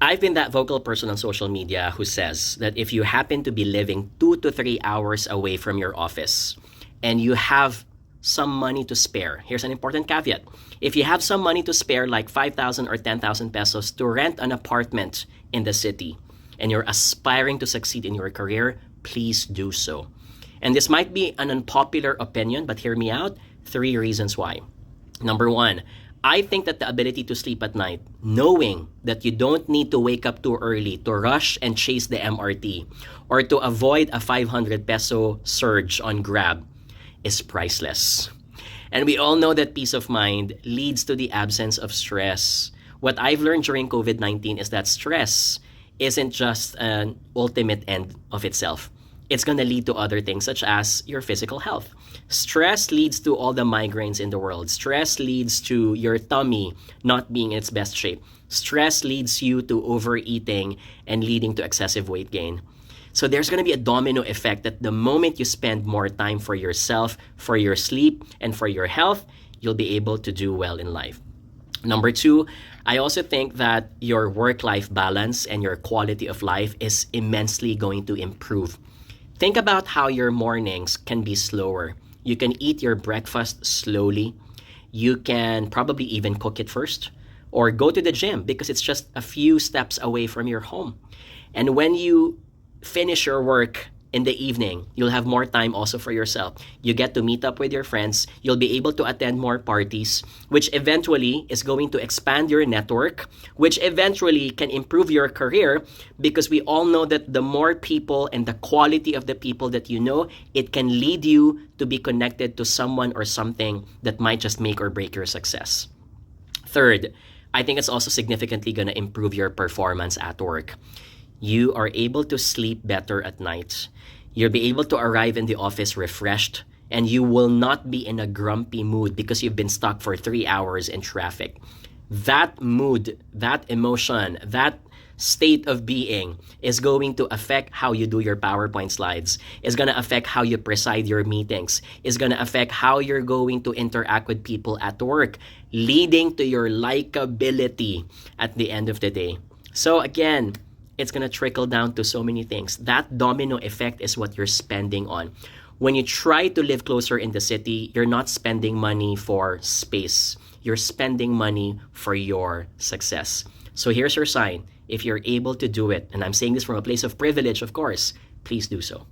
I've been that vocal person on social media who says that if you happen to be living 2 to 3 hours away from your office and you have some money to spare, here's an important caveat. If you have some money to spare, like 5,000 or 10,000 pesos to rent an apartment in the city, and you're aspiring to succeed in your career, please do so. And this might be an unpopular opinion, but hear me out. 3 reasons why. Number 1, I think that the ability to sleep at night, knowing that you don't need to wake up too early to rush and chase the MRT or to avoid a 500 peso surge on Grab, is priceless. And we all know that peace of mind leads to the absence of stress. What I've learned during COVID-19 is that stress isn't just an ultimate end of itself. It's going to lead to other things such as your physical health. Stress leads to all the migraines in the world. Stress leads to your tummy not being in its best shape. Stress leads you to overeating and leading to excessive weight gain. So there's going to be a domino effect that the moment you spend more time for yourself, for your sleep, and for your health, you'll be able to do well in life. Number 2, I also think that your work-life balance and your quality of life is immensely going to improve. Think about how your mornings can be slower. You can eat your breakfast slowly. You can probably even cook it first or go to the gym because it's just a few steps away from your home. And when you finish your work in the evening, you'll have more time also for yourself. You get to meet up with your friends. You'll be able to attend more parties, which eventually is going to expand your network, which eventually can improve your career because we all know that the more people and the quality of the people that you know, it can lead you to be connected to someone or something that might just make or break your success. Third, I think it's also significantly going to improve your performance at work. You are able to sleep better at night. You'll be able to arrive in the office refreshed, and you will not be in a grumpy mood because you've been stuck for 3 hours in traffic. That mood, that emotion, that state of being is going to affect how you do your PowerPoint slides, is going to affect how you preside your meetings, is going to affect how you're going to interact with people at work, leading to your likability at the end of the day. So again, it's going to trickle down to so many things. That domino effect is what you're spending on. When you try to live closer in the city, you're not spending money for space. You're spending money for your success. So here's your sign. If you're able to do it, and I'm saying this from a place of privilege, of course, please do so.